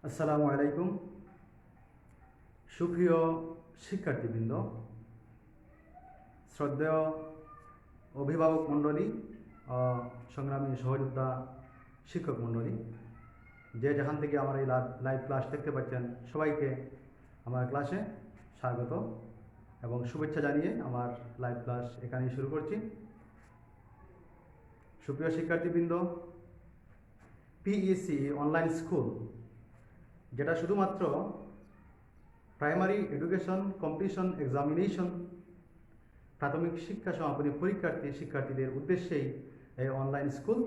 আসসালামু আলাইকুম। সুপ্রিয় শিক্ষার্থীবৃন্দ, শ্রদ্ধেয় অভিভাবক মণ্ডলী ও সংগ্রামী সহযোদ্ধা শিক্ষক মণ্ডলী, যে যেখান থেকে আমার এই লাইভ ক্লাস দেখতে পাচ্ছেন, সবাইকে আমার ক্লাসে স্বাগত এবং শুভেচ্ছা জানিয়ে আমার লাইভ ক্লাস এখানেই শুরু করছি। সুপ্রিয় শিক্ষার্থীবৃন্দ, পিইসি অনলাইন স্কুল, যেটা শুধুমাত্র প্রাইমারি এডুকেশন কম্পিটিশন এক্সামিনেশন প্রাথমিক শিক্ষা সমাপনী শিক্ষার্থীদের উদ্দেশ্যেই এই অনলাইন স্কুল।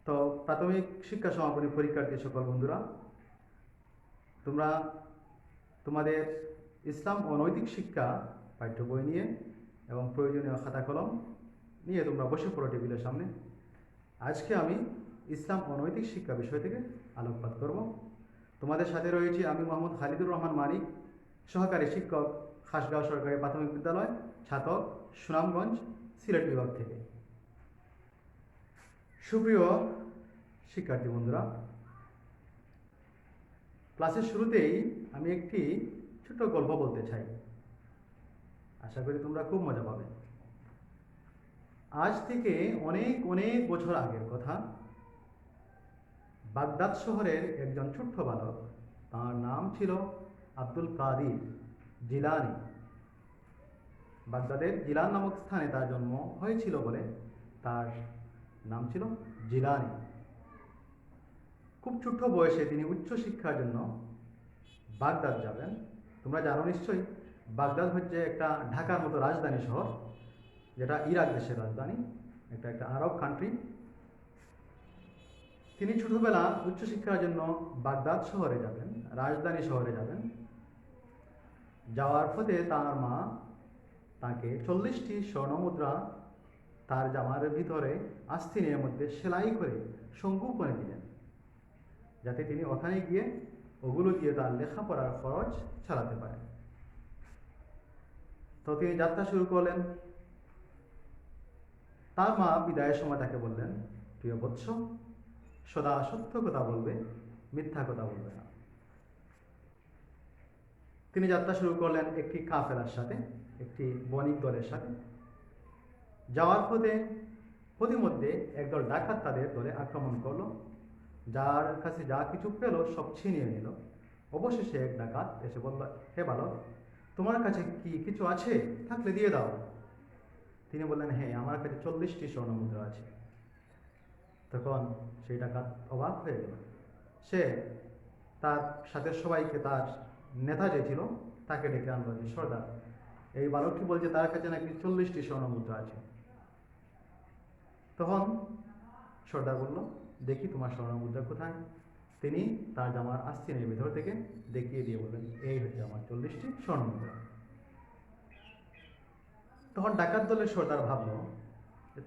তো প্রাথমিক শিক্ষা সমাপনী পরীক্ষার্থী সকল বন্ধুরা, তোমরা তোমাদের ইসলাম ও নৈতিক শিক্ষা পাঠ্য বই নিয়ে এবং প্রয়োজনীয় খাতা কলম নিয়ে তোমরা বসে পড়ো টেবিলের সামনে। আজকে আমি ইসলাম ও নৈতিক শিক্ষা বিষয় থেকে আলোকপাত করব। তোমাদের সাথে রয়েছি আমি মোহাম্মদ খালিদুর রহমান মানিক, সহকারী শিক্ষক, খাসগাঁও সরকারি প্রাথমিক বিদ্যালয়, ছাতক, সুনামগঞ্জ, সিলেট বিভাগ থেকে। সুপ্রিয় শিক্ষার্থী বন্ধুরা, ক্লাসের শুরুতেই আমি একটি ছোট্ট গল্প বলতে চাই। আশা করি তোমরা খুব মজা পাবে। আজ থেকে অনেক অনেক বছর আগের কথা। বাগদাদ শহরের একজন ছোট্ট বালক, তার নাম ছিল আব্দুল কাদির জিলানি। বাগদাদের জিলান নামক স্থানে তার জন্ম হয়েছিল বলে তার নাম ছিল জিলানি। খুব ছোট্ট বয়সে তিনি উচ্চশিক্ষার জন্য বাগদাদ যাবেন। তোমরা জানো নিশ্চয়ই, বাগদাদ হচ্ছে একটা ঢাকার মতো রাজধানী শহর, যেটা ইরাক দেশের রাজধানী, একটা আরব কান্ট্রি। তিনি ছোটবেলা উচ্চশিক্ষার জন্য বাগদাদ শহরে যাবেন, রাজধানী শহরে যাবেন। যাওয়ার পথে তার মা তাকে 40টি স্বর্ণমুদ্রা তার জামার ভিতরে আস্তিনের মধ্যে সেলাই করে সংগোপনে দিলেন, যাতে তিনি ওখানে গিয়ে ওগুলো দিয়ে তার লেখাপড়ার খরচ চালাতে পারেন। তো তিনি যাত্রা শুরু করলেন। তার মা বিদায়ের সময় তাকে বললেন, প্রিয় বৎস, সদা সত্য কথা বলবে, মিথ্যা কথা বলবে না। তিনি যাত্রা শুরু করলেন একটি কাফেলার সাথে, একটি বণিক দলের সাথে। যাওয়ার পথে পথিমধ্যে একদল ডাকাত তাদের দলে আক্রমণ করলো। যার কাছে যা কিছু পেল সব ছিনিয়ে নিল। অবশেষে এক ডাকাত এসে বলল, হে বালক, তোমার কাছে কি কিছু আছে? থাকলে দিয়ে দাও। তিনি বললেন, হ্যাঁ, আমার কাছে 40টি স্বর্ণমুদ্রা আছে। তখন সেই ডাকাত অবাক হয়ে গেল। সে তার সাথে সবাইকে, তার নেতা যে ছিল তাকে ডেকে আনলো, যে সর্দার, এই বালকটি বলছে তার কাছে নাকি 40টি স্বর্ণমুদ্রা আছে। তখন সর্দার বলল, দেখি তোমার স্বর্ণমুদ্রা কোথায়। তিনি তার জামার আস্তিনের ভিতর থেকে দেখিয়ে দিয়ে বললেন, এই হচ্ছে আমার 40টি স্বর্ণমুদ্রা। তখন ডাকাত দলের সর্দার ভাবল,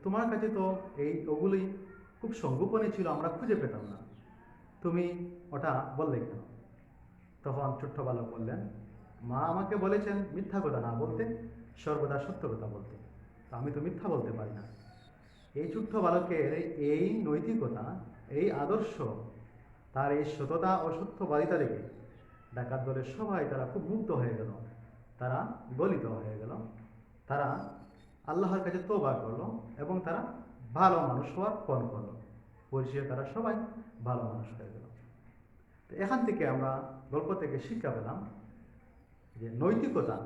তোমার কাছে তো ওগুলি খুব সংগোপনে ছিল, আমরা খুঁজে পেতাম না, তুমি ওটা বললে কেন? তখন ছোট্ট বালক বললেন, মা আমাকে বলেছেন মিথ্যা কথা না বলতে, সর্বদা সত্য কথা বলতে। আমি তো মিথ্যা বলতে পারি না। এই ছোট্ট বালকের এই নৈতিকতা, এই আদর্শ, তার এই সততা ও সত্যবাদিতা দেখে ডাকাত দলের সবাই তারা খুব মুগ্ধ হয়ে গেল, তারা গলিত হয়ে গেল। তারা আল্লাহর কাছে তওবা করলো এবং তারা ভালো মানুষ হওয়ার পণ করলো। পরিশেষে তারা সবাই ভালো মানুষ হয়ে গেল। তো এখান থেকে আমরা গল্প থেকে শিক্ষা পেলাম যে নৈতিকতা,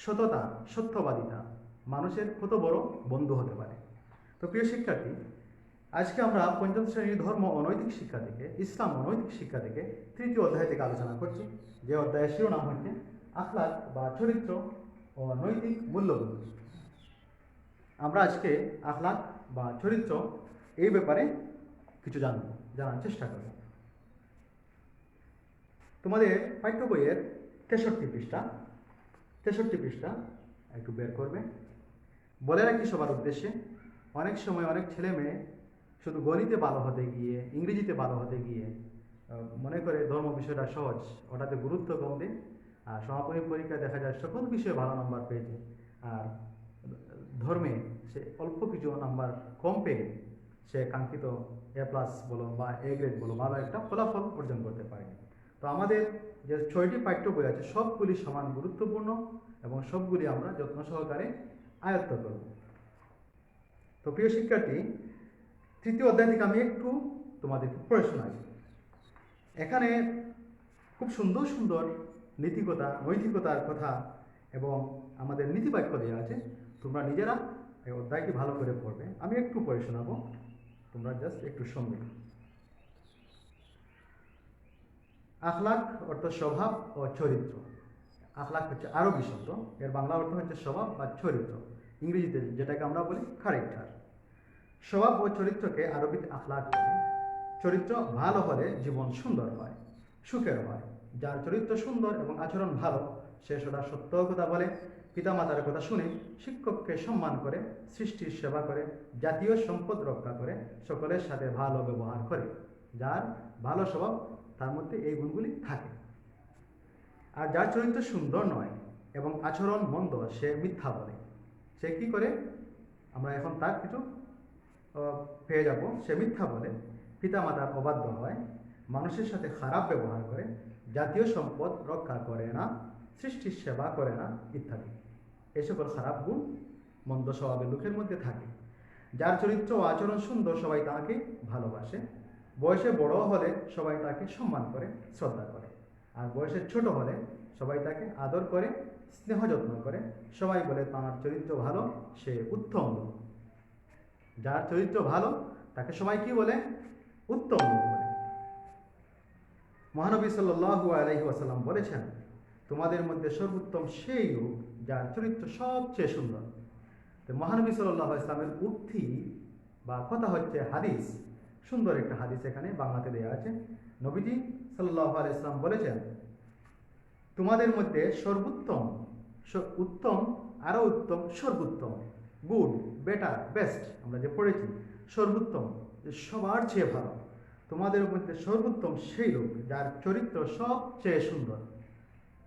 সততা, সত্যবাদিতা মানুষের কত বড় বন্ধু হতে পারে। তো প্রিয় শিক্ষার্থী, আজকে আমরা পঞ্চম শ্রেণীর ধর্ম ও নৈতিক শিক্ষা থেকে, ইসলাম ও নৈতিক শিক্ষা থেকে 3য় অধ্যায় থেকে আলোচনা করছি, যে অধ্যায়ের শিরোনাম হচ্ছে আখলাক বা চরিত্র ও নৈতিক মূল্যবোধ। আমরা আজকে আখলাক বা চরিত্র এই ব্যাপারে কিছু জানার চেষ্টা করব। তোমাদের পাঠ্য বইয়ের 63 পৃষ্ঠা একটু বের করবে। বলে রাখি সবার উদ্দেশ্যে, অনেক সময় অনেক ছেলে মেয়ে শুধু গণিতে ভালো হতে গিয়ে, ইংরেজিতে ভালো হতে গিয়ে মনে করে ধর্ম বিষয়টা সহজ, ওটাতে গুরুত্ব কম দেয়। আর সমাপনী পরীক্ষায় দেখা যায় সকল বিষয়ে ভালো নাম্বার পেয়েছে, আর ধর্মে সে অল্প কিছু নাম্বার কম পেয়ে সে কাঙ্ক্ষিত A+ বলো বা A গ্রেড বলো ভালো একটা ফলাফল অর্জন করতে পারেনি। তো আমাদের যে 6টি পাঠ্য বই আছে সবগুলি সমান গুরুত্বপূর্ণ এবং সবগুলি আমরা যত্ন সহকারে আয়ত্ত করব। তো প্রিয় শিক্ষার্থী, তৃতীয় অধ্যায় থেকে আমি একটু তোমাদেরকে পড়ে শোনাই। এখানে খুব সুন্দর সুন্দর নীতিকতা নৈতিকতার কথা এবং আমাদের নীতিবাক্য দেওয়া আছে। তোমরা নিজেরা এই অধ্যায়টি ভালো করে পড়বে, আমি একটু পড়ে শোনাবো, তোমরা জাস্ট একটু শুনবে। আখলাক অর্থ স্বভাব ও চরিত্র। আখলাক হচ্ছে আরবি শব্দ, এর বাংলা অর্থ হচ্ছে স্বভাব বা চরিত্র, ইংরেজিতে যেটাকে আমরা বলি ক্যারেক্টার। স্বভাব ও চরিত্রকে আরবিতে আখলাক বলে। চরিত্র ভালো হলে জীবন সুন্দর হয়, সুখের হয়। যার চরিত্র সুন্দর এবং আচরণ ভালো সে সদা সত্য কথা বলে, পিতামাতার কথা শুনে, শিক্ষককে সম্মান করে, সৃষ্টির সেবা করে, জাতীয় সম্পদ রক্ষা করে, সকলের সাথে ভালো ব্যবহার করে। যার ভালো স্বভাব তার মধ্যে এই গুণগুলি থাকে। আর যার চরিত্র সুন্দর নয় এবং আচরণ মন্দ সে মিথ্যা বলে। সে কি করে, আমরা এখন তার কিছু পেয়ে যাব। সে মিথ্যা বলে, পিতামাতার অবাধ্য হয়, মানুষের সাথে খারাপ ব্যবহার করে, জাতীয় সম্পদ রক্ষা করে না, সৃষ্টির সেবা করে না ইত্যাদি। এই সকল খারাপ গুণ মন্দ স্বভাবের লোকের মধ্যে থাকে। যার চরিত্র ও আচরণ সুন্দর সবাই তাকে ভালোবাসে, বয়সে বড় হলে সবাই তাকে সম্মান করে, শ্রদ্ধা করে। আর বয়সে ছোট হলে সবাই তাকে আদর করে, স্নেহ যত্ন করে। সবাই বলে তার চরিত্র ভালো, সে উত্তম লোক। যার চরিত্র ভালো তাকে সবাই কি বলে? উত্তম লোক বলে। মহানবী সাল্লাল্লাহু আলাইহি ওয়াসাল্লাম বলেছেন, তোমাদের মধ্যে সর্বোত্তম সেই লোক যার চরিত্র সবচেয়ে সুন্দর। তো মহানবী সাল্লাল্লাহু আলাইহি ওয়াসাল্লামের উক্তি বা কথা হচ্ছে হাদিস, সুন্দর একটা হাদিস এখানে বাংলাতে দেওয়া আছে। নবীজি সাল্লাল্লাহু আলাইহি ওয়াসাল্লাম বলেছেন, তোমাদের মধ্যে সর্বোত্তম, উত্তম, আরো উত্তম, সর্বোত্তম, গুড, বেটার, বেস্ট, আমরা যে পড়েছি সর্বোত্তম, সবার চেয়ে ভালো। তোমাদের মধ্যে সর্বোত্তম সেই লোক যার চরিত্র সবচেয়ে সুন্দর।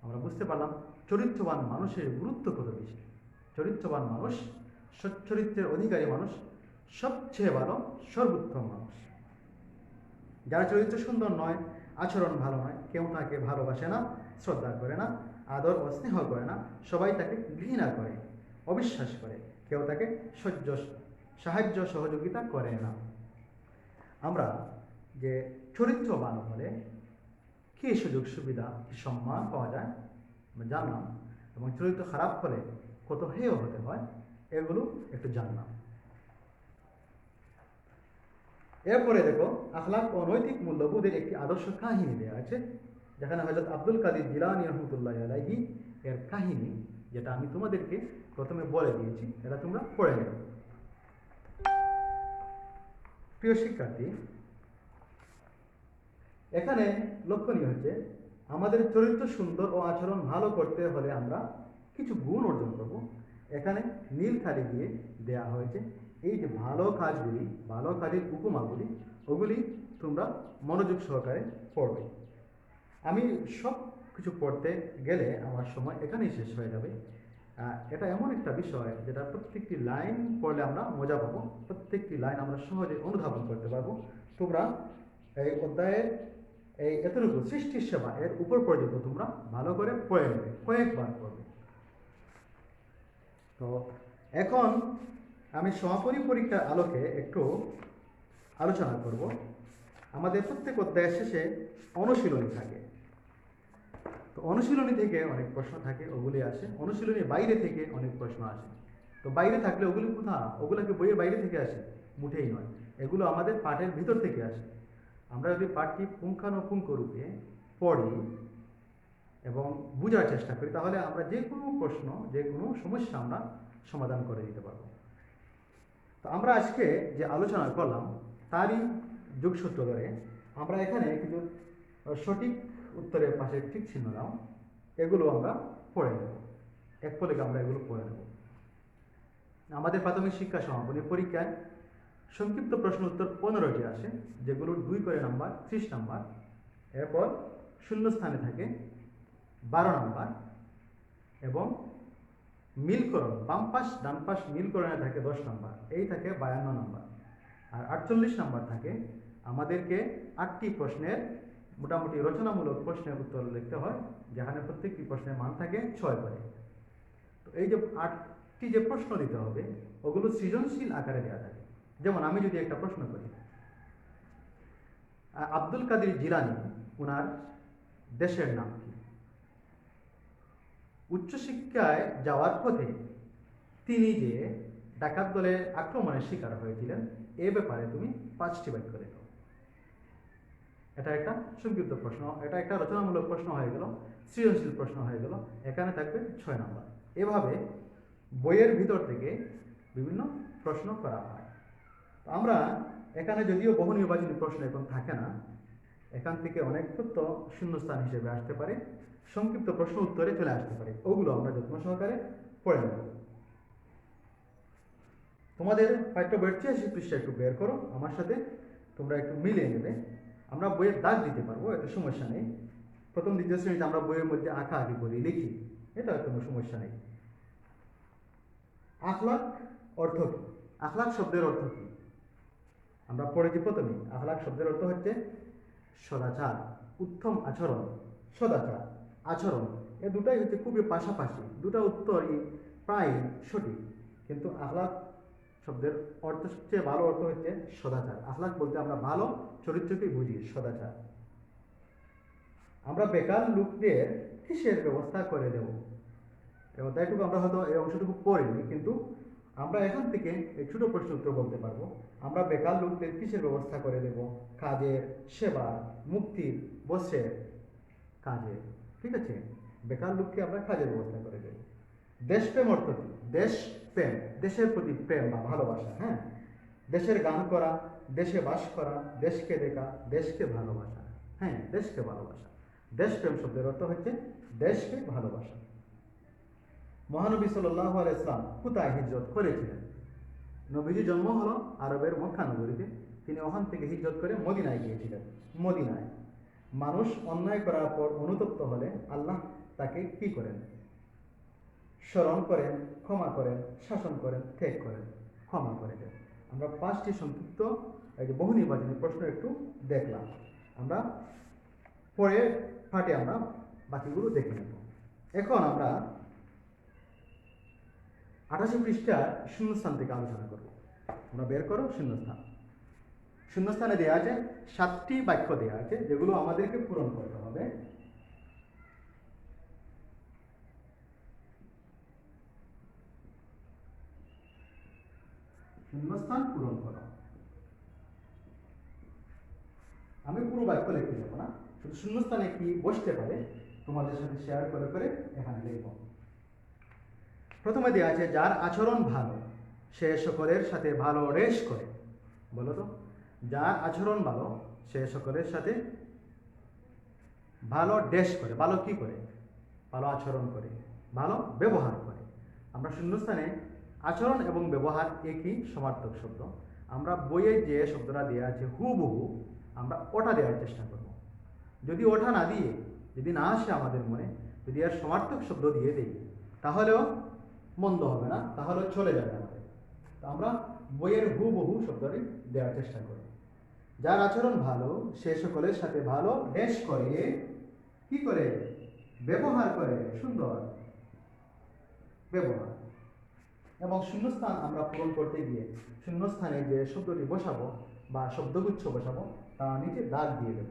আমরা বুঝতে পারলাম চরিত্রবান মানুষের গুরুত্ব কত বেশি। চরিত্রবান মানুষ, সচ্চরিত্রের অধিকারী মানুষ সবচেয়ে ভালো, সর্বোত্তম মানুষ। যার চরিত্র সুন্দর নয়, আচরণ ভালো নয়, কেউ তাকে ভালোবাসে না, শ্রদ্ধা করে না, আদর ও স্নেহ করে না, সবাই তাকে ঘৃণা করে, অবিশ্বাস করে, কেউ তাকে সাহায্য সহযোগিতা করে না। আমরা যে চরিত্রবান হলে কী সুযোগ সুবিধা, সম্মান পাওয়া যায় আমরা জানলাম, এবং চরিত্র খারাপ হলে কত হেয় হতে হয় এগুলো একটু জানলাম। এরপরে দেখো, আখলাক ও নৈতিক মূল্যবোধের একটি আদর্শ কাহিনী দেওয়া আছে, যেখানে হযরত আব্দুল কাদের জিলানী রহমতুল্লাহ আলাইহি এর কাহিনী, যেটা আমি তোমাদেরকে প্রথমে বলে দিয়েছি, এটা তোমরা পড়ে নেবে। প্রিয় শিক্ষার্থী, এখানে লক্ষণীয় হচ্ছে আমাদের চরিত্র সুন্দর ও আচরণ ভালো করতে হলে আমরা কিছু গুণ অর্জন করব। এখানে নীল খালি দিয়ে দেয়া হয়েছে এই যে ভালো কাজগুলি, ভালো কাজের উপমাগুলি, ওগুলি তোমরা মনোযোগ সহকারে পড়বে। আমি সব কিছু পড়তে গেলে আমার সময় এখানেই শেষ হয়ে যাবে। এটা এমন একটা বিষয় যেটা প্রত্যেকটি লাইন পড়লে আমরা মজা পাবো, প্রত্যেকটি লাইন আমরা সহজে অনুধাবন করতে পারবো। তোমরা এই অধ্যায়ের এই এতটুকু সৃষ্টির সেবা এর উপর পর্যন্ত তোমরা ভালো করে পড়ে নেবে, কয়েকবার পড়বে। তো এখন আমি সমাপনী পরীক্ষার আলোকে একটু আলোচনা করব। আমাদের প্রত্যেক অধ্যায়ের শেষে অনুশীলনী থাকে। তো অনুশীলনী থেকে অনেক প্রশ্ন থাকে, ওগুলি আসে। অনুশীলনীর বাইরে থেকে অনেক প্রশ্ন আসে। তো বাইরে থাকলে ওগুলি কোথাও, ওগুলোকে বইয়ের বাইরে থেকে আসে? মুঠেই নয়, এগুলো আমাদের পাঠের ভিতর থেকে আসে। আমরা যদি পাঠটি পুঙ্খানুপুঙ্খ রূপে পড়ি এবং বোঝার চেষ্টা করি, তাহলে আমরা যে কোনো প্রশ্ন, যে কোনো সমস্যা আমরা সমাধান করে দিতে পারব। তো আমরা আজকে যে আলোচনা করলাম তারই যোগসূত্র ধরে আমরা এখানে কিছু সঠিক উত্তরের পাশে ঠিক চিহ্ন দাও, এগুলো আমরা পড়ে নেব, এক পলকে আমরা এগুলো পড়ে নেব। আমাদের প্রাথমিক শিক্ষা সমাপনী পরীক্ষায় সংক্ষিপ্ত প্রশ্ন উত্তর 15টি আসে, যেগুলোর 2 করে নাম্বার 30 নাম্বার। এরপর শূন্যস্থানে থাকে 12 নাম্বার এবং মিলকরণ, বাম পাশ ডান পাশ মিলকরণে থাকে 10 নাম্বার, এই থাকে 52 নাম্বার। আর 48 নাম্বার থাকে আমাদেরকে 8টি প্রশ্নের মোটামুটি রচনামূলক প্রশ্নের উত্তর লিখতে হয়, যেখানে প্রত্যেকটি প্রশ্নের মান থাকে 6 করে। তো এই যে 8টি যে প্রশ্ন দিতে হবে ওগুলো সৃজনশীল আকারে দেওয়া থাকে। যেমন আমি যদি একটা প্রশ্ন করি, আব্দুল কাদের জিলানী ওনার দেশের নাম কি? উচ্চশিক্ষায় যাওয়ার পথে তিনি যে ডাকাত দলের আক্রমণের শিকার হয়েছিলেন এ ব্যাপারে তুমি 5টি বাক্য লেখো। এটা একটা সংক্ষিপ্ত প্রশ্ন, এটা একটা রচনামূলক প্রশ্ন হয়ে গেল, সৃজনশীল প্রশ্ন হয়ে গেল, এখানে থাকবে 6 নম্বর। এভাবে বইয়ের ভিতর থেকে বিভিন্ন প্রশ্ন করা হয়। তো আমরা এখানে যদিও বহু নির্বাচনী প্রশ্ন এখন থাকে না, এখান থেকে অনেক তথ্য শূন্যস্থান হিসেবে আসতে পারে, সংক্ষিপ্ত প্রশ্ন উত্তরে চলে আসতে পারে, ওগুলো আমরা যত্ন সহকারে পড়ে নেব। তোমাদের পাঠ্য বইয়ের 86 পৃষ্ঠা একটু বের করো আমার সাথে, তোমরা একটু মিলিয়ে নেবে। আমরা বইয়ের দাগ দিতে পারবো, এতে সমস্যা নেই। প্রথম দ্বিতীয় শ্রেণীতে আমরা বইয়ের মধ্যে আঁকা আঁকি করি, লিখি, এটা কোনো সমস্যা নেই। আখলাক অর্থ কি? আখলাক শব্দের অর্থ কি আমরা পড়েছি প্রথমে। আখলাক শব্দের অর্থ হচ্ছে সদাচার, উত্তম আচরণ। সদাচার, আচরণ, এ দুটাই হচ্ছে খুবই পাশাপাশি, দুটা উত্তরই প্রায় সঠিক, কিন্তু আখলাক শব্দের অর্থ সবচেয়ে ভালো অর্থ হচ্ছে সদাচার। আখলাক বলতে আমরা ভালো চরিত্রকেই বুঝি, সদাচার। আমরা বেকার লোকদের কিসের ব্যবস্থা করে দেব? এবং তাইটুকু আমরা হয়তো এই অংশটুকু পড়িনি, কিন্তু আমরা এখান থেকে এই ছোট প্রশ্ন উত্তর বলতে পারবো। আমরা বেকার লোকদের কিসের ব্যবস্থা করে দেব? কাজের, সেবার, মুক্তির, বসের, কাজের। ঠিক আছে, বেকার লোককে আমরা কাজের ব্যবস্থা করে দেব। দেশপ্রেম অর্থ কি? দেশ প্রেম, দেশের প্রতি প্রেম বা ভালোবাসা। হ্যাঁ, দেশের গান করা, দেশে বাস করা, দেশকে দেখা, দেশকে ভালোবাসা। হ্যাঁ, দেশকে ভালোবাসা। দেশপ্রেম শব্দের অর্থ হচ্ছে দেশকে ভালোবাসা। মহানবী সাল্লাল্লাহু আলাইহি ওয়াসাল্লাম কোথায় হিজরত করেছিলেন? নবীজি জন্ম হলো আরবের মক্কা নগরীতে, তিনি ওখান থেকে হিজরত করে মদিনায় গিয়েছিলেন। মদিনায় মানুষ অন্যায় করার পর অনুতপ্ত হলে আল্লাহ তাকে কি করেন? স্মরণ করেন, ক্ষমা করেন, শাসন করেন, ত্যাগ করেন, ক্ষমা করে দেন। আমরা 5টি সংক্ষিপ্ত এই যে বহু নির্বাচনী প্রশ্ন একটু দেখলাম, আমরা পরে পাঠে আমরা বাকিগুলো দেখে নেব। এখন আমরা 88 পৃষ্ঠার শূন্যস্থান থেকে আলোচনা করব। আমরা বের করো শূন্যস্থান। শূন্যস্থানে দেওয়া আছে 7টি বাক্য দেওয়া আছে, যেগুলো আমাদেরকে পূরণ করতে হবে। শূন্যস্থান পূরণ করো। আমি পুরো বাক্য লিখতে যাব না, শুধু শূন্যস্থানে কি বসতে পারে তোমাদের সাথে শেয়ার করে করে এখানে লিখব। প্রথমে দেওয়া আছে যার আচরণ ভালো সে সকলের সাথে ভালো রেশ করে। বলো তো, যার আচরণ ভালো সে সকলের সাথে ভালো ডেশ করে। ভালো কি করে? ভালো আচরণ করে, ভালো ব্যবহার করে। আমরা শূন্যস্থানে আচরণ এবং ব্যবহার একই সমার্থক শব্দ। আমরা বইয়ে যে শব্দটা দেওয়া আছে হুবহু আমরা ওটা দেওয়ার চেষ্টা করব। যদি ওটা না দিয়ে, যদি না আসে আমাদের মনে, যদি এর সমার্থক শব্দ দিয়ে দিই তাহলেও মন্দ হবে না, তাহলেও চলে যাবে আমাদের। তো আমরা বইয়ের হুবহু শব্দটি দেওয়ার চেষ্টা করব। যার আচরণ ভালো সে সকলের সাথে ভালো ড্যাশ করে, কি করে? ব্যবহার করে, সুন্দর ব্যবহার। এবং শূন্যস্থান আমরা পূরণ করতে গিয়ে শূন্যস্থানে যে শব্দটি বসাবো বা শব্দগুচ্ছ বসাবো তা নিচে দাগ দিয়ে দেব।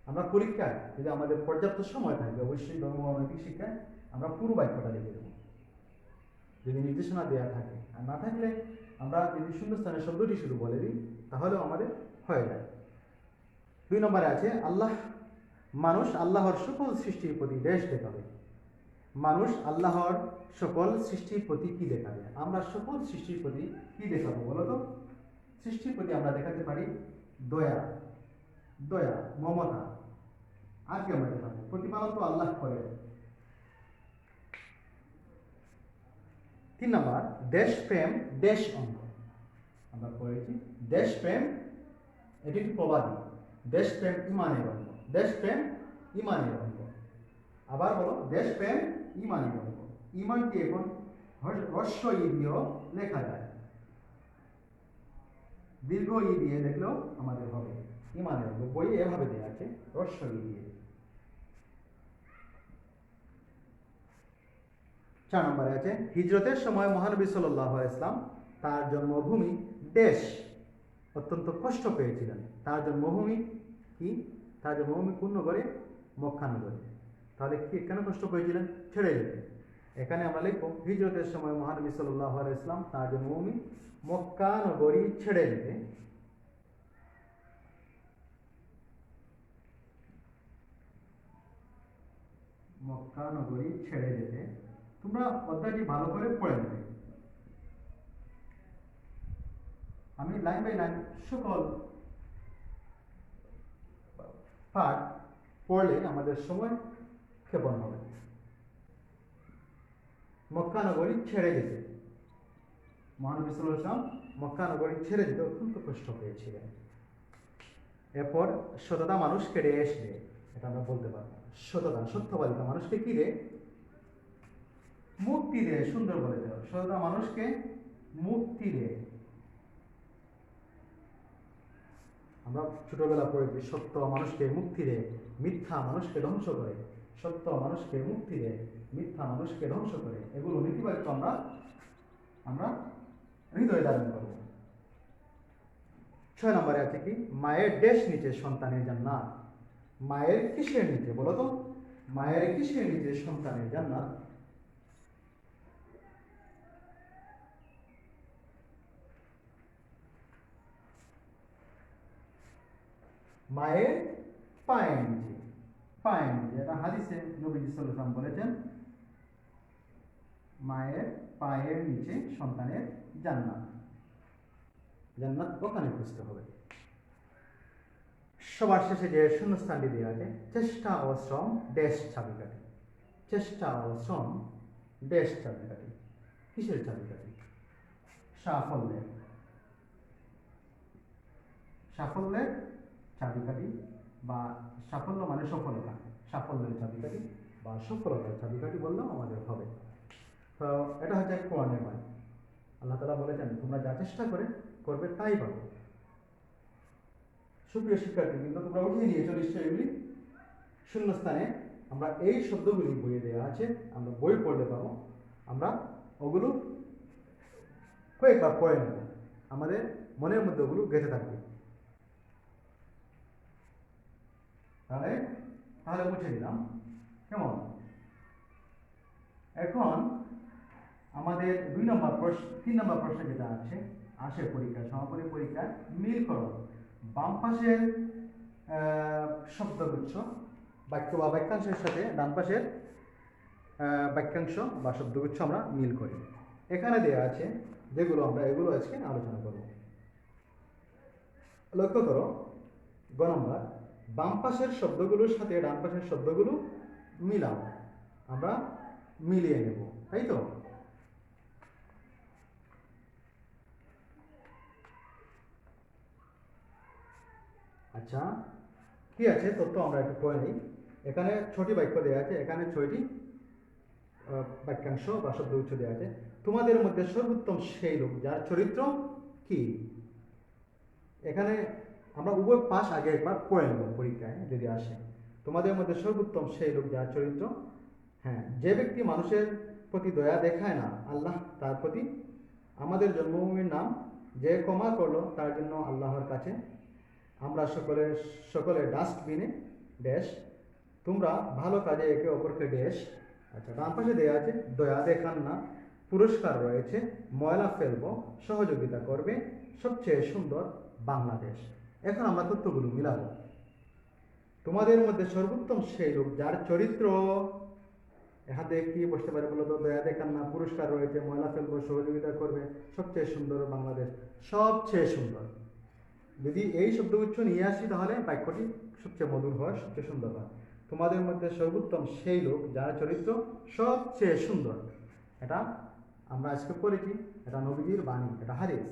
আমরা পরীক্ষায় যদি আমাদের পর্যাপ্ত সময় থাকে, অবশ্যই ধর্ম অনৈতিক শিক্ষায় আমরা পুরো বাক্যটা লিখে দেবো যদি নির্দেশনা দেওয়া থাকে। আর না থাকলে আমরা যদি শূন্যস্থানে শব্দটি শুধু বলে দিই তাহলেও আমাদের হয়ে যায়। 2 নম্বরে আছে মানুষ আল্লাহর সকল সৃষ্টির প্রতি দেশ দেখাবে। মানুষ আল্লাহর সকল সৃষ্টির প্রতি কি দেখাবে? আমরা সকল সৃষ্টির প্রতি কি দেখাবো বলো তো? সৃষ্টির প্রতি আমরা দেখাতে পারি দয়া, দয়া, মমতা। আর কি আমরা দেখাবো? প্রতিপালন তো আল্লাহ করে। 3 নম্বর দেশপ্রেম দেশ অঙ্গ। আমরা পড়েছি দেশপ্রেম এটি একটি প্রবাদী। দেশপ্রেম ইমানের অঙ্গ। দেশপ্রেম ইমানের অঙ্গ। আবার বলো দেশপ্রেম ইমানের অঙ্গ। ইমানটি এখন হ্রস্ব ই দিয়েও লেখা যায়। দীর্ঘ ই দিয়ে দেখলেও আমাদের হবে। ইমানের অঙ্গ বই এভাবে দেওয়া আছে হ্রস্ব ই দিয়ে। 4 নম্বরে আছে হিজরতের সময় মহানবী সাল্লাল্লাহু আলাইহি ইসলাম তার জন্মভূমি দেশ অত্যন্ত কষ্ট পেয়েছিলেন। তার জন্মভূমি কি? তার জন্মভূমি কোন নগরে? মক্কা নগরে। তাহলে কি কেন কষ্ট পেয়েছিলেন? ছেড়ে যেতে। এখানে আমরা লিখব হিজরতের সময় মহানবী সাল্লাল্লাহু আলাইহি ইসলাম তার জন্মভূমি মক্কা নগরী ছেড়ে যেতে মক্কা নগরী ছেড়ে যেতে। তোমরা অধ্যায়টি ভালো করে পড়ে নেবে। আমি লাইন বাই লাইন সকল পাঠ পড়লে আমাদের সময় ক্ষেপণ হবে। মক্কা নগরী ছেড়ে যেতে, মহানবী সাল্লাল্লাহু আলাইহি ওয়াসাল্লাম মক্কা নগরী ছেড়ে যেতে অত্যন্ত কষ্ট পেয়েছিলেন। এরপর সততা মানুষকে রেশ দেয়, এটা আমরা বলতে পারবো। সততা, সত্যবাদিতা মানুষকে কি রে? মুক্তি দেয়। সুন্দর বলে দেয়, সততা মানুষকে মুক্তি দেয়। আমরা ছোটবেলা পড়েছি সত্য মানুষকে মুক্তি দেয়, মিথ্যা মানুষকে ধ্বংস করে। সত্য মানুষকে মুক্তি দেয়, মিথ্যা মানুষকে ধ্বংস করে। এগুলো নীতিবাক্য আমরা হৃদয়ে ধারণ করব। 6 নম্বরে আছে কি? মায়ের দেশ নিচে সন্তানের জান্নাত। মায়ের কিসের নিচে বলো তো? মায়ের কিসের নিচে সন্তানের জান্নাত? মায়ের পায়ের নিচে। পায়ের নিচে, এটা হাদিসে নবীজি সাল্লাল্লাহু আলাইহি ওয়াসাল্লাম বলেছেন মায়ের পায়ের নিচে সন্তানের জান্নাত। জান্নাত ওখানে খুঁজতে হবে। সবার শেষে যে শূন্যস্থানটি দেওয়া আছে, চেষ্টা ও শ্রম দেশ চাবিকাঠি। চেষ্টা ও শ্রম দেশ চাবিকাঠি। কিসের চাবিকাঠি? সাফল্যের। সাফল্যের চাবিকাঠি, বা সাফল্য মানে সফলতা। সাফল্যের চাবিকাঠি বা সফলতার চাবিকাঠি বললেও আমাদের হবে। তো এটা হচ্ছে কোরআনের বাণী। আল্লাহ তাআলা বলেছেন তোমরা যা চেষ্টা করবে তাই পাবে। সুপ্রিয় শিক্ষার্থী, কিন্তু তোমরা উঠিয়ে নিয়েছো নিশ্চয়ই এগুলি। শূন্যস্থানে আমরা এই শব্দগুলি বইয়ে দেওয়া আছে, আমরা বই পড়লে পাবো। আমরা ওগুলো কয়েকবার পড়ে নেব, আমাদের মনের মধ্যে ওগুলো গেঁথে থাকবে। তাহলে মুছে দিলাম। কেমন? এখন আমাদের 3 নম্বর প্রশ্ন যেটা আসে পরীক্ষা, সমাপনী পরীক্ষায় মিল করো। বাম পাশের শব্দগুচ্ছ বাক্য বা বাক্যাংশের সাথে ডান পাশের বাক্যাংশ বা শব্দগুচ্ছ আমরা মিল করি। এখানে দেওয়া আছে যেগুলো, আমরা এগুলো আজকে আলোচনা করব। লক্ষ্য করো, গ নম্বর, বাম পাশের শব্দগুলোর সাথে ডান পাশের শব্দগুলো মিলাও। আমরা মিলিয়ে নেব, তাই তো? আচ্ছা, কি আছে তথ্য আমরা একটু পড়ে নিই। এখানে 6টি বাক্য দেওয়া আছে, এখানে 6টি বাক্যাংশ বা শব্দগুচ্ছ দেওয়া আছে। তোমাদের মধ্যে সর্বোত্তম সেই লোক যার চরিত্র কি? এখানে আমরা উভয় পাশ আগে একবার পড়ে নেব পরীক্ষায় যদি আসে। তোমাদের মধ্যে সর্বোত্তম সেই লোক যার চরিত্র, হ্যাঁ, যে ব্যক্তি মানুষের প্রতি দয়া দেখায় না, আল্লাহ তার প্রতি। আমাদের জন্মভূমির নাম, যে ক্ষমা করলো তার জন্য আল্লাহর কাছে। আমরা সকলে ডাস্টবিনে ড্যাশ, তোমরা ভালো কাজে একে অপরকে ড্যাশ। আচ্ছা, ডান পাশে দেওয়া আছে দয়া দেখান না, পুরস্কার রয়েছে, ময়লা ফেলবো, সহযোগিতা করবে, সবচেয়ে সুন্দর বাংলাদেশ। এখন আমরা তথ্যগুলো মিলাবো। তোমাদের মধ্যে সর্বোত্তম সেই লোক যার চরিত্র, হাতে কি বসতে পারে বলো তো? দয়া দেখান না, পুরস্কার রয়েছে, ময়লা ফেলবো, সহযোগিতা করবে, সবচেয়ে সুন্দর বাংলাদেশ। সবচেয়ে সুন্দর, যদি এই শব্দগুচ্ছ নিয়ে আসি তাহলে বাক্যটি সবচেয়ে মধুর হয়, সবচেয়ে সুন্দর হয়। তোমাদের মধ্যে সর্বোত্তম সেই লোক যার চরিত্র সবচেয়ে সুন্দর। এটা আমরা আজকে পড়েছি, এটা নবীজির বাণী, এটা হাদিস।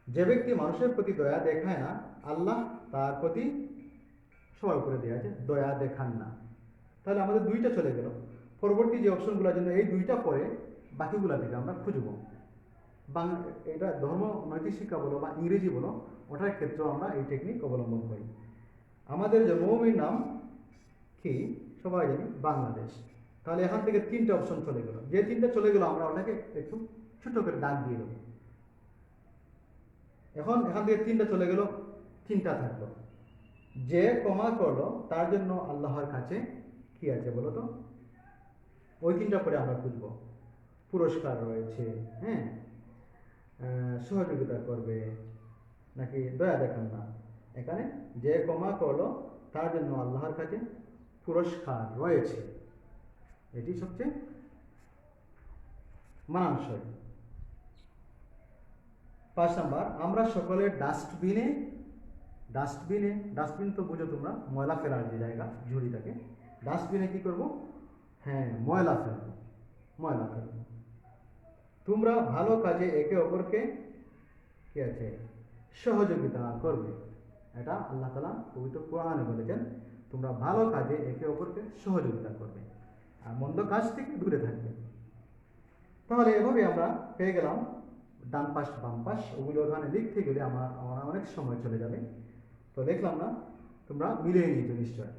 যে ব্যক্তি মানুষের প্রতি দয়া দেখায় না, আল্লাহ তার প্রতি, সবার উপরে দেওয়া আছে দয়া দেখান না। তাহলে আমাদের 2টা চলে গেল। পরবর্তী যে অপশনগুলোর জন্য এই 2টা পরে বাকিগুলা থেকে আমরা খুঁজব। এটা ধর্ম নৈতিক শিক্ষা বলো বা ইংরেজি বলো, ওটার ক্ষেত্রেও আমরা এই টেকনিক অবলম্বন করি। আমাদের জন্মভূমির নাম কি সবাই জানি, বাংলাদেশ। তাহলে এখান থেকে 3টে অপশন চলে গেল, যে 3টে চলে গেল আমরা ওটাকে একটু ছোট করে দাগ দিয়ে দেবো। এখন এখান থেকে 3টে চলে গেল, 3টা থাকলো। যে কমা করলো তার জন্য আল্লাহর কাছে কি আছে বলো তো? ওই 3টা পরে আমরা খুঁজবো। পুরস্কার রয়েছে, হ্যাঁ, সহযোগিতা করবে, নাকি দয়া দেখান না। এখানে যে কমা করলো তার জন্য আল্লাহর কাছে পুরস্কার রয়েছে, এটি সবচেয়ে মানানসই। 5 নাম্বার, আমরা সকলে ডাস্টবিন তো বুঝো তোমরা, ময়লা ফেলার যে জায়গা, ঝুড়ি থাকে, ডাস্টবিনে কি করব? হ্যাঁ, ময়লা ফেলবো। তোমরা ভালো কাজে একে অপরকে কি আছে সহযোগিতা করবে। এটা আল্লাহ তাআলা পবিত্র কোরআনে বলেছেন, তোমরা ভালো কাজে একে অপরকে সহযোগিতা করবে আর মন্দ কাজ থেকে দূরে থাকবে। তাহলে এভাবে আমরা পেয়ে গেলাম ডান পাশ বাম পাশ। ওগুলো ওখানে লিখতে গেলে আমার অনেক সময় চলে যাবে, তো দেখলাম না, তোমরা মিলিয়ে নিয়েছো নিশ্চয়।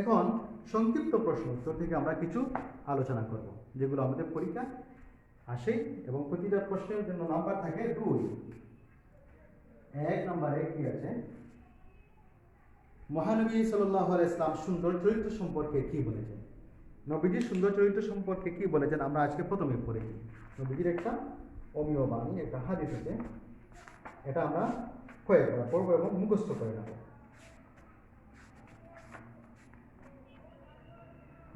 এখন সংক্ষিপ্ত প্রশ্ন উত্তর থেকে আমরা কিছু আলোচনা করব, যেগুলো আমাদের পরীক্ষা আসে এবং প্রতিটা প্রশ্নের জন্য নাম্বার থাকে 2। 1 নম্বরে কি আছে? মহানবী সাল্লাল্লাহু আলাইহি ইসলাম সুন্দর চরিত্র সম্পর্কে কি বলেছেন? নবীজির সুন্দর চরিত্র সম্পর্কে কি বলেছেন আমরা আজকে প্রথমে পড়েছি। নবীজির একটা অমীয় বাণী, একটা হাদিস আছে, এটা আমরা কয়েকবার পড়বো এবং মুখস্থ করে নেব।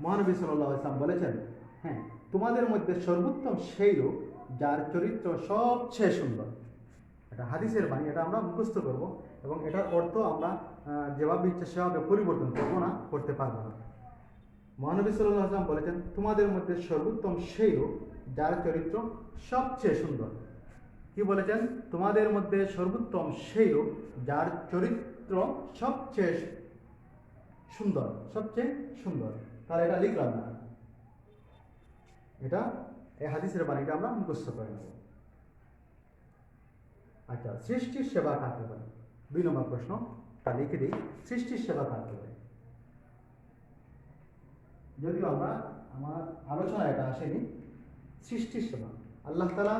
মহানবী সাল্লাল্লাহু আলাইহি ওয়াসাল্লাম বলেছেন, হ্যাঁ, তোমাদের মধ্যে সর্বোত্তম সেই লোক যার চরিত্র সবচেয়ে সুন্দর। এটা হাদিসের বাণী, এটা আমরা মুখস্থ করব এবং এটার অর্থ আমরা যেভাবে ইচ্ছা সেভাবে পরিবর্তন করবো না, করতে পারবো না। মহানবী সাল্লাল্লাহু আলাইহি ওয়াসাল্লাম বলেছেন, তোমাদের মধ্যে সর্বোত্তম সেই লোক যার চরিত্র সবচেয়ে সুন্দর। কি বলেছেন? তোমাদের মধ্যে সর্বোত্তম সেই লোক যার চরিত্র সবচেয়ে সুন্দর। তাহলে এটা লিখলাম না, এটা এই হাদিসের বাণীটা আমরা মুখস্থ করে নেব। আচ্ছা, সৃষ্টির সেবা কাকে বলে? 2 নম্বর প্রশ্ন, তা লিখে দিই, সৃষ্টির সেবা কাকে বলে? যদিও আমার আলোচনা এটা আসেনি। সৃষ্টির সেবা, আল্লাহ তাআলা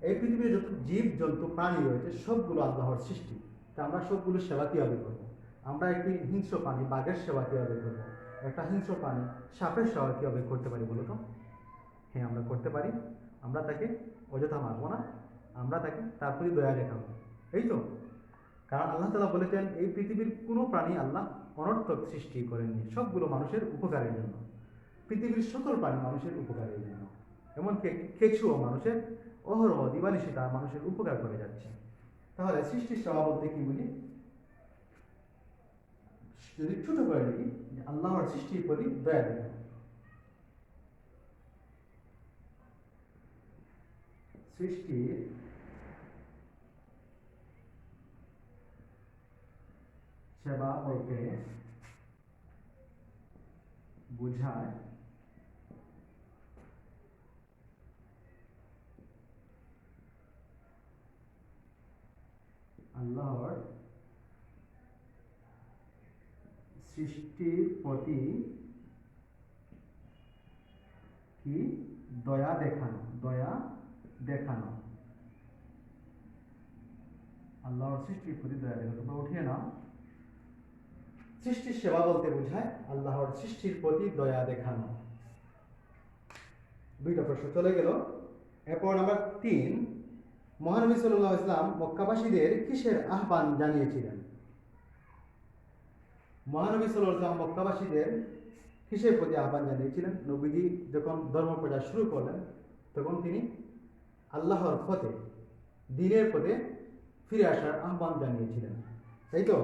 এই পৃথিবীর যত জীব জন্তু প্রাণী রয়েছে সবগুলো আল্লাহর সৃষ্টি, তা আমরা সবগুলো সেবা কীভাবে করবো? আমরা একটি হিংস্র প্রাণী বাঘের সেবা কীভাবে করবো? একটা হিংস্র প্রাণী সাপের সেবা কীভাবে করতে পারি বলো তো? হ্যাঁ, আমরা করতে পারি। আমরা তাকে অযথা মারবো না, আমরা তাকে তার প্রতি দয়া দেখাবো, এই তো। কারণ আল্লাহ তাআলা বলেছেন, এই পৃথিবীর কোনো প্রাণী আল্লাহ অনর্থক সৃষ্টি করেননি, সবগুলো মানুষের উপকারের জন্য। পৃথিবীর সকল প্রাণী মানুষের উপকারের জন্য, এমনকি কেঁচুও মানুষের অহরহ দিবানিশি তার মানুষের উপকার করে যাচ্ছে। তাহলে সৃষ্টির সেবা বলতে কি বুঝি? যদি ছোট করে লিখি, আল্লাহর সৃষ্টির প্রতি দয়া দেখানো। সৃষ্টির সেবা বলতে বোঝায় আল্লাহর সৃষ্টির প্রতি কি দয়া দেখানো। আল্লাহর সৃষ্টির প্রতি দয়া দেখানো। তোমরা উঠিয়ে নাও। সৃষ্টির সেবা বলতে বোঝায় আল্লাহর সৃষ্টির প্রতি দয়া দেখানো। 2টা প্রশ্ন চলে গেল। এরপর নাম্বার 3, মহানবী সাল্লাল্লাহু আলাইহি ওয়াসাল্লাম মক্কাবাসীদের কিসের আহ্বান জানিয়েছিলেন? মহানবী সাল্লাল্লাহু আলাইহি ওয়াসাল্লাম মক্কাবাসীদের কিসের প্রতি আহ্বান জানিয়েছিলেন? নবীজি যখন ধর্ম প্রচার শুরু করলেন তখন তিনি আল্লাহর পথে, দ্বীনের পথে ফিরে আসার আহ্বান জানিয়েছিলেন, তাই তো?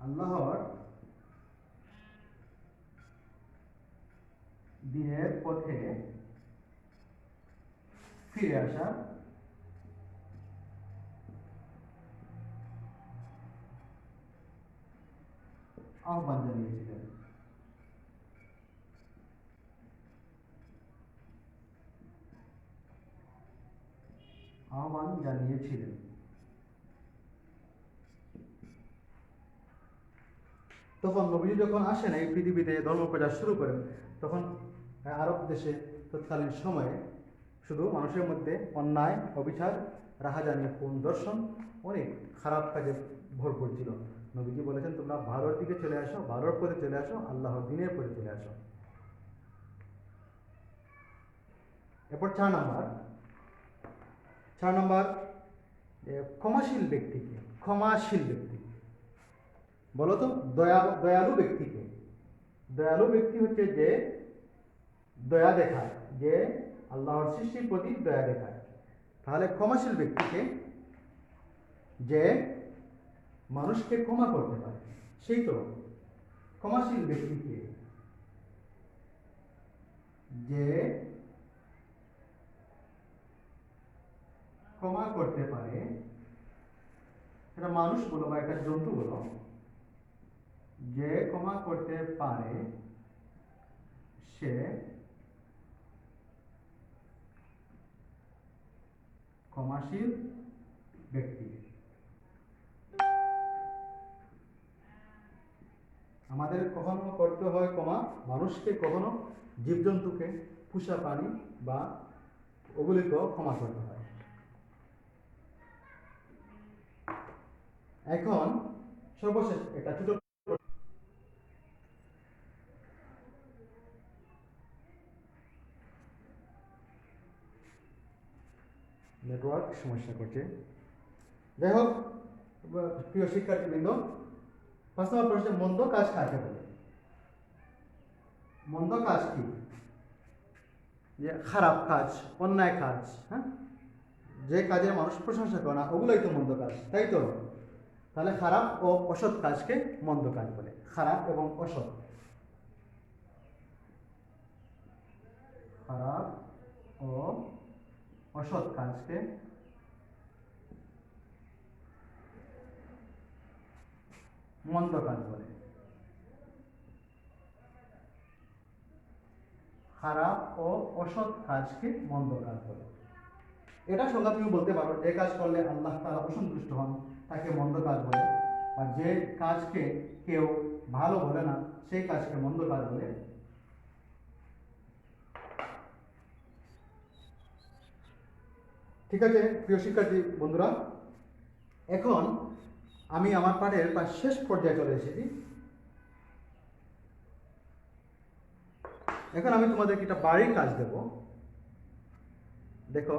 আল্লাহর দ্বীনের পথে ফিরে আসা আহ্বান জানিয়েছিলেন। আহ্বান জানিয়েছিলেন। তখন নবীজি যখন আসেন এই পৃথিবীতে ধর্ম প্রচার শুরু করেন, তখন আরব দেশে তৎকালীন সময়ে শুধু মানুষের মধ্যে অন্যায়, অবিচার, রাহাজানি, কোন দর্শন, অনেক খারাপ কাজে ভরপুর ছিল। নবীজি বলেছেন, তোমরা ভালোর দিকে চলে আসো, ভালোর পথে চলে আসো, আল্লাহর দিনের পথে চলে আসো। এরপর 4 নম্বর ক্ষমাশীল ব্যক্তিকে। ক্ষমাশীল ব্যক্তি বলো তো, দয়ালু ব্যক্তিকে। দয়ালু ব্যক্তি হচ্ছে যে দয়া দেখায়, যে আল্লাহর সৃষ্টির প্রতি দয়া দেখায়। তাহলে ক্ষমাশীল ব্যক্তিকে, যে মানুষকে ক্ষমা করতে পারে, সেই তো ক্ষমাশীল ব্যক্তিকে। যে ক্ষমা করতে পারে, এটা মানুষ বলো বা একটা জন্তু বলো, যে ক্ষমা করতে পারে সে ক্ষমাশীল ব্যক্তি। আমাদের কখনো করতে হয় ক্ষমা মানুষকে, কখনো জীবজন্তুকে, পোষা প্রাণী বা ওগুলিকেও ক্ষমা করতে হয়। এখন সর্বশেষ একটা ছোট নেটওয়ার্ক সমস্যা করছে। যাই হোক, প্রিয় শিক্ষার্থীবৃন্দ, 5 নম্বর প্রশ্নে মন্দ কাজ কাকে বলে? মন্দ কাজ কি? যে খারাপ কাজ, অন্যায় কাজ, হ্যাঁ, যে কাজের মানুষ প্রশংসা করে না, ওগুলোই তো মন্দ কাজ, তাই তো? তাহলে খারাপ ও অসৎ কাজকে মন্দ কাজ বলে। খারাপ এবং অসৎ, খারাপ ও অসৎ কাজকে মন্দ কাজ বলে। খারাপ ও অসৎ কাজকে মন্দ কাজ বলে। এটা সংজ্ঞা তুমি বলতে পারো, যে কাজ করলে আল্লাহ তাআলা অসন্তুষ্ট হন তাকে মন্দ কাজ বলে, আর যে কাজকে কেউ ভালো বলে না সেই কাজকে মন্দ কাজ বলে। ঠিক আছে প্রিয় শিক্ষার্থী বন্ধুরা, এখন আমি আমার পাঠের প্রায় শেষ পর্যায়ে চলে এসেছি। এখন আমি তোমাদেরকে একটা বাড়ির কাজ দেব। দেখো,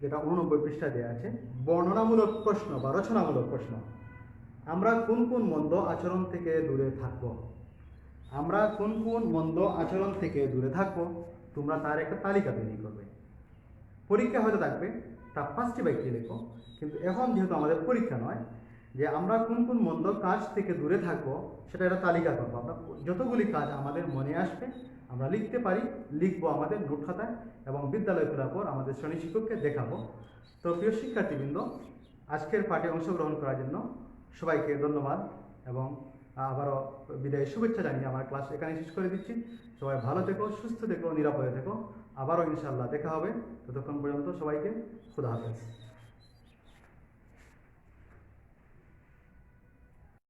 যেটা 89 পৃষ্ঠা দেওয়া আছে, বর্ণনামূলক প্রশ্ন বা রচনামূলক প্রশ্ন। আমরা কোন কোন মন্দ আচরণ থেকে দূরে থাকব? আমরা কোন কোন মন্দ আচরণ থেকে দূরে থাকব, তোমরা তার একটা তালিকা তৈরি করবে। পরীক্ষা হয়তো থাকবে, তা 5টি বাক্যে লেখো। কিন্তু এখন যেহেতু আমাদের পরীক্ষা নয়, যে আমরা কোন কোন মন্দ কাজ থেকে দূরে থাকবো সেটা একটা তালিকা করবো। আমরা যতগুলি কাজ আমাদের মনে আসবে আমরা লিখতে পারি, লিখবো আমাদের নোট খাতায় এবং বিদ্যালয় খোলার পর আমাদের শ্রেণী শিক্ষককে দেখাবো। তো প্রিয় শিক্ষার্থীবৃন্দ, আজকের পাঠে অংশগ্রহণ করার জন্য সবাইকে ধন্যবাদ এবং আবারও বিদায় শুভেচ্ছা জানিয়ে আমার ক্লাস এখানে শেষ করে দিচ্ছি। সবাই ভালো থেকো, সুস্থ থেকো, নিরাপদে থেকো। আবারও ইনশাআল্লাহ দেখা হবে। ততক্ষণ পর্যন্ত সবাইকে খুদা হাফেজ।